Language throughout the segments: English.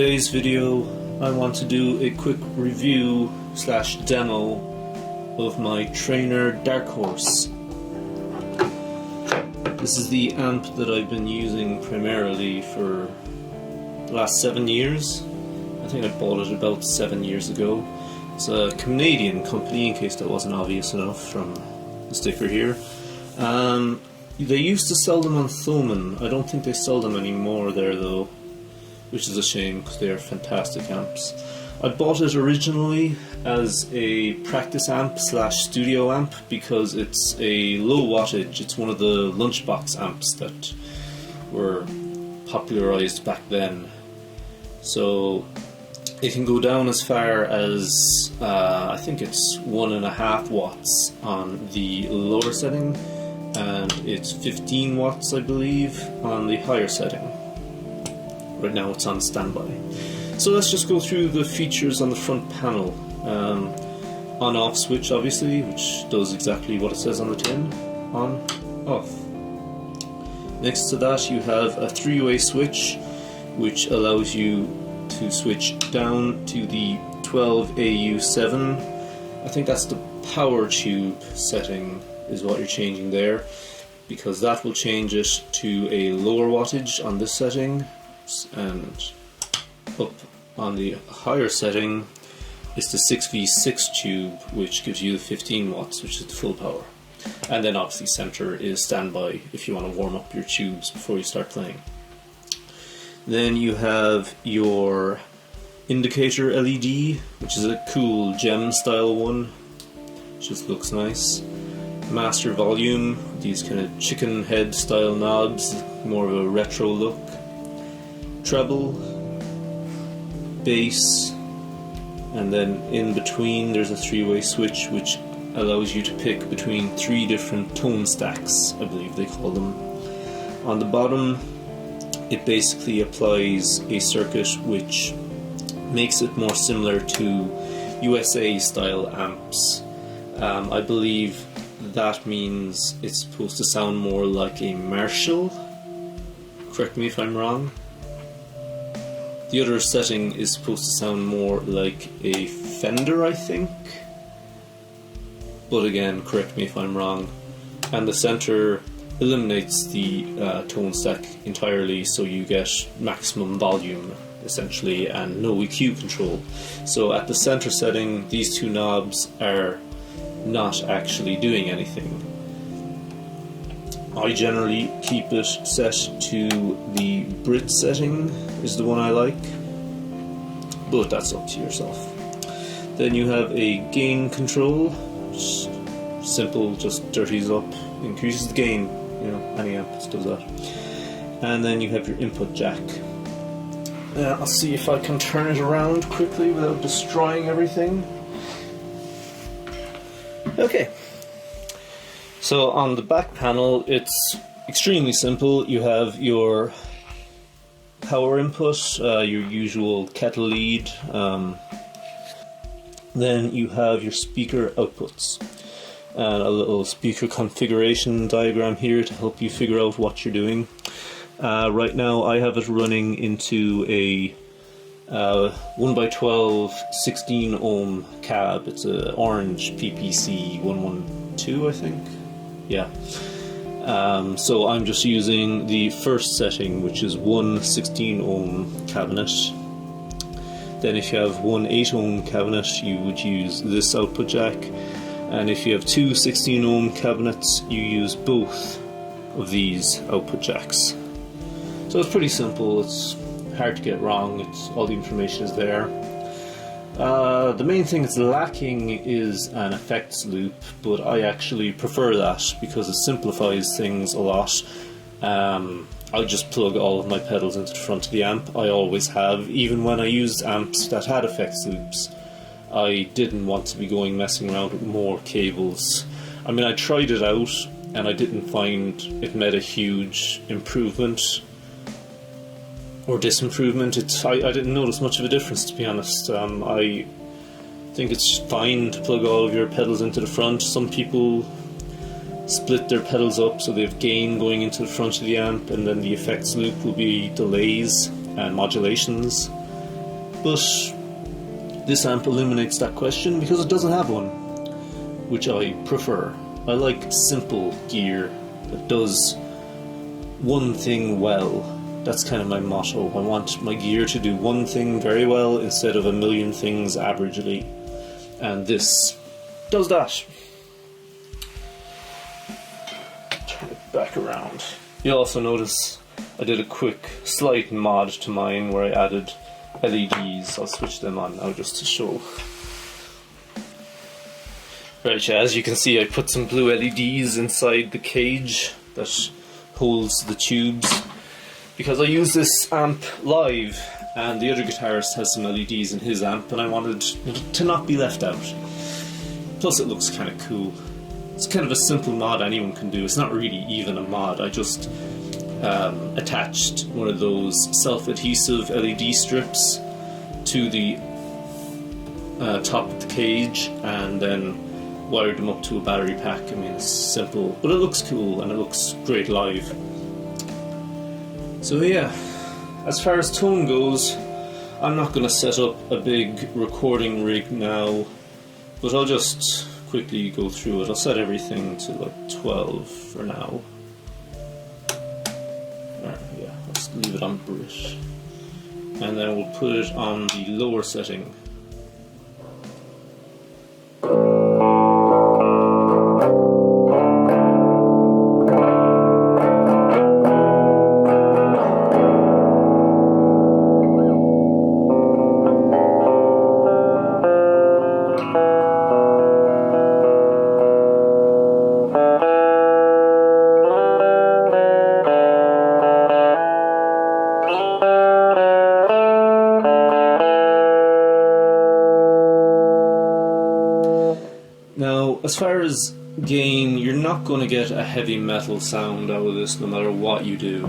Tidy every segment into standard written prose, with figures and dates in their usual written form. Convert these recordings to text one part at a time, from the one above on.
today's video I want to do a quick review slash demo of my Traynor Darkhorse. This is the amp that I've been using primarily for the last 7 years. I think I bought it about 7 years ago. It's a Canadian company, in case that wasn't obvious enough from the sticker here. They used to sell them on Tonal. I don't think they sell them anymore there though, which is a shame because they are fantastic amps. I bought it originally as a practice amp slash studio amp because it's a low wattage. It's one of the lunchbox amps that were popularized back then. So it can go down as far as I think it's 1.5 watts on the lower setting, and it's 15 watts I believe on the higher setting. Right now it's on standby. So let's just go through the features on the front panel. On-off switch obviously, which does exactly what it says on the tin. On, off. Next to that you have a 3-way switch which allows you to switch down to the 12AU7. I think that's the power tube setting is what you're changing there, because that will change it to a lower wattage on this setting, and up on the higher setting is the 6V6 tube, which gives you the 15 watts, which is the full power. And then obviously center is standby if you want to warm up your tubes before you start playing. Then you have your indicator LED, which is a cool gem style one, just looks nice. Master volume, these kind of chicken head style knobs, more of a retro look. Treble, bass, and then in between there's a 3-way switch which allows you to pick between 3 different tone stacks, I believe they call them. On the bottom it basically applies a circuit which makes it more similar to USA style amps. I believe that means it's supposed to sound more like a Marshall. Correct me if I'm wrong. The other setting is supposed to sound more like a Fender, I think. But again, correct me if I'm wrong. And the center eliminates the tone stack entirely, so you get maximum volume essentially and no EQ control. So at the center setting, these 2 knobs are not actually doing anything. I generally keep it set to the Brit setting, is the one I like, but that's up to yourself. Then you have a gain control, which is simple, just dirties up, increases the gain, you know, any amp does that. And then you have your input jack. I'll see if I can turn it around quickly without destroying everything. Okay. So on the back panel it's extremely simple. You have your power input, your usual kettle lead, then you have your speaker outputs and a little speaker configuration diagram here to help you figure out what you're doing. Right now I have it running into a 1x12 16 ohm cab. It's an orange PPC 112 I think. Yeah. So I'm just using the first setting, which is one 16 ohm cabinet. Then if you have one 8 ohm cabinet you would use this output jack, and if you have 2 16 ohm cabinets you use both of these output jacks. So it's pretty simple, it's hard to get wrong, it's all the information is there. The main thing it's lacking is an effects loop, but I actually prefer that because it simplifies things a lot. I just plug all of my pedals into the front of the amp. I always have, even when I used amps that had effects loops. I didn't want to be messing around with more cables. I mean, I tried it out and I didn't find it made a huge improvement or disimprovement. I didn't notice much of a difference, to be honest. I think it's fine to plug all of your pedals into the front. Some people split their pedals up so they have gain going into the front of the amp, and then the effects loop will be delays and modulations. But this amp eliminates that question because it doesn't have one, which I prefer. I like simple gear that does one thing well. That's kind of my motto. I want my gear to do one thing very well instead of a million things averagely. And this does that. Turn it back around. You'll also notice I did a quick slight mod to mine where I added LEDs. I'll switch them on now just to show. Right, yeah, as you can see I put some blue LEDs inside the cage that holds the tubes, because I use this amp live and the other guitarist has some LEDs in his amp and I wanted to not be left out. Plus it looks kind of cool. It's kind of a simple mod anyone can do. It's not really even a mod. I just attached one of those self-adhesive LED strips to the top of the cage and then wired them up to a battery pack. I mean, it's simple, but it looks cool and it looks great live. So yeah, as far as tone goes, I'm not going to set up a big recording rig now, but I'll just quickly go through it. I'll set everything to like 12 for now. Yeah, let's leave it on Brit. And then we'll put it on the lower setting. Now, as far as gain, you're not going to get a heavy metal sound out of this no matter what you do.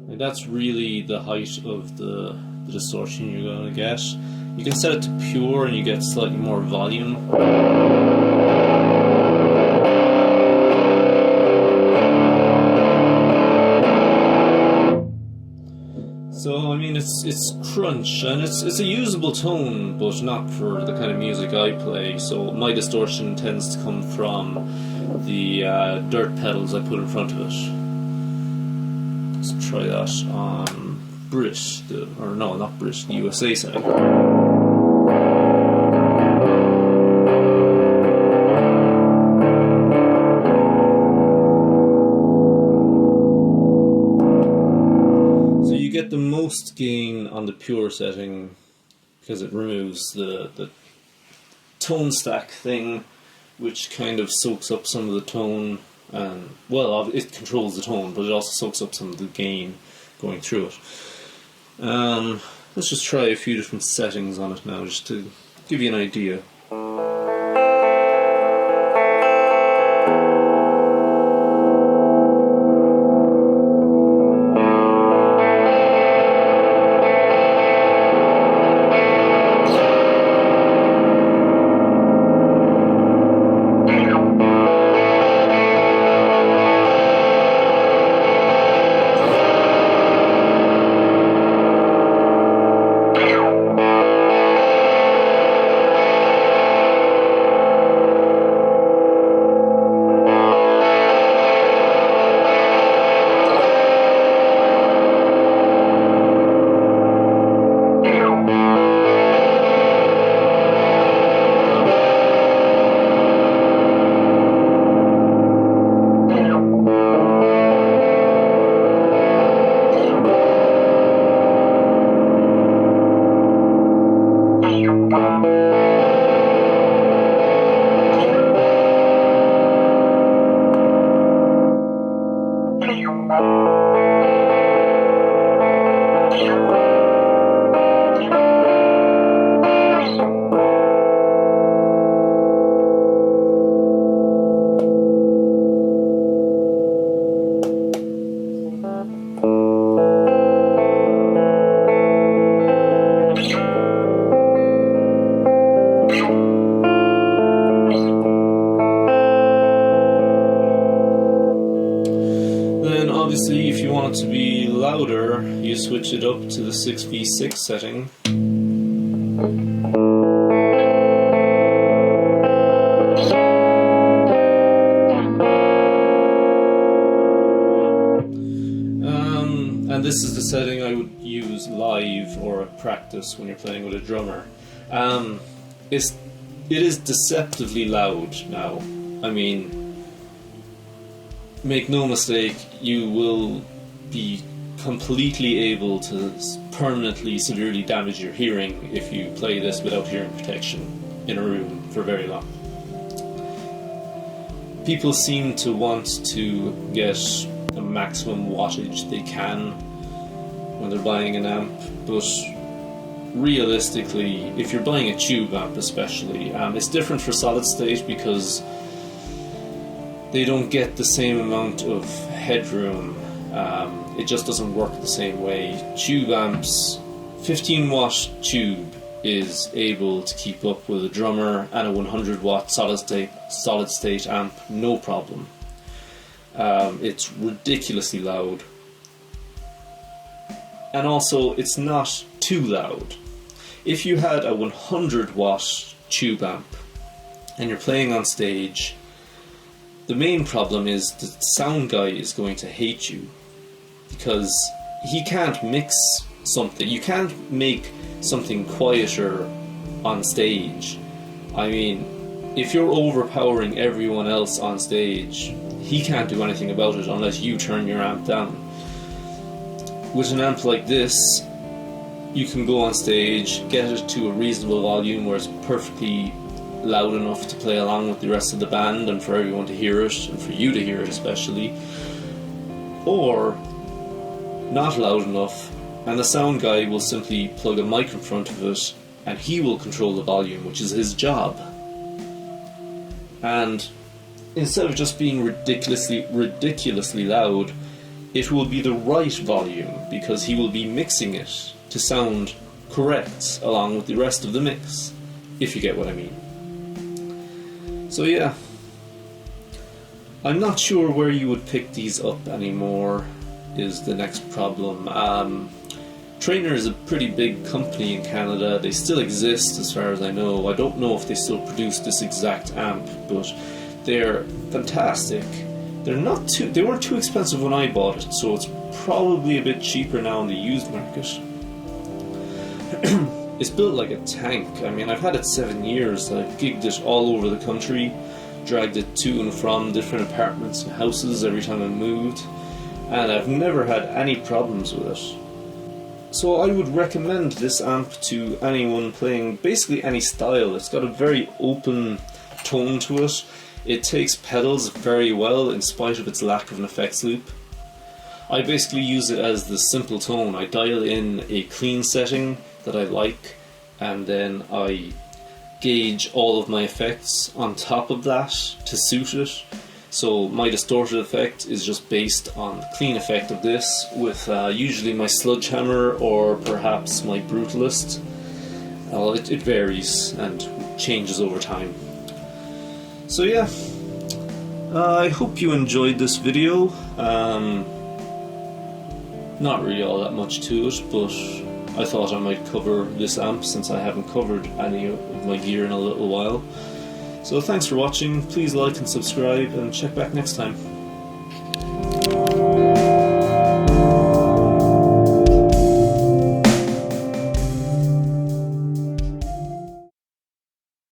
And that's really the height of the distortion you're going to get. You can set it to pure and you get slightly more volume. So, I mean, it's crunch, and it's a usable tone, but not for the kind of music I play, so my distortion tends to come from the dirt pedals I put in front of it. Let's try that on Brit, or no, not Brit, the USA side. Get the most gain on the pure setting because it removes the tone stack thing, which kind of soaks up some of the tone, and well, it controls the tone, but it also soaks up some of the gain going through it. Let's just try a few different settings on it now, just to give you an idea. obviously, if you want it to be louder, you switch it up to the 6v6 setting. And this is the setting I would use live or at practice when you're playing with a drummer. It is deceptively loud now. I mean, make no mistake, you will be completely able to permanently, severely damage your hearing if you play this without hearing protection in a room for very long. People seem to want to get the maximum wattage they can when they're buying an amp, but realistically, if you're buying a tube amp especially, it's different for solid state because they don't get the same amount of headroom. It just doesn't work the same way. Tube amps, 15 watt tube is able to keep up with a drummer and a 100 watt solid state amp, no problem. It's ridiculously loud. And also, it's not too loud. If you had a 100 watt tube amp and you're playing on stage, the main problem is the sound guy is going to hate you because he can't mix something. You can't make something quieter on stage. I mean, if you're overpowering everyone else on stage, he can't do anything about it unless you turn your amp down. With an amp like this, you can go on stage, get it to a reasonable volume where it's perfectly loud enough to play along with the rest of the band and for everyone to hear it, and for you to hear it especially, or not loud enough, and the sound guy will simply plug a mic in front of it and he will control the volume, which is his job. And instead of just being ridiculously loud, it will be the right volume because he will be mixing it to sound correct along with the rest of the mix, if you get what I mean. So yeah, I'm not sure where you would pick these up anymore is the next problem. Traynor is a pretty big company in Canada. They still exist as far as I know. I don't know if they still produce this exact amp, but they're fantastic. They weren't too expensive when I bought it, so it's probably a bit cheaper now in the used market. It's built like a tank. I mean, I've had it 7 years. I've gigged it all over the country, dragged it to and from different apartments and houses every time I moved, and I've never had any problems with it. So I would recommend this amp to anyone playing basically any style. It's got a very open tone to it. It takes pedals very well in spite of its lack of an effects loop. I basically use it as the simple tone. I dial in a clean setting that I like, and then I gauge all of my effects on top of that to suit it. So my distorted effect is just based on the clean effect of this with usually my Sledgehammer or perhaps my Brutalist. It varies and changes over time. So yeah, I hope you enjoyed this video. Not really all that much to it, but I thought I might cover this amp since I haven't covered any of my gear in a little while. So thanks for watching, please like and subscribe and check back next time.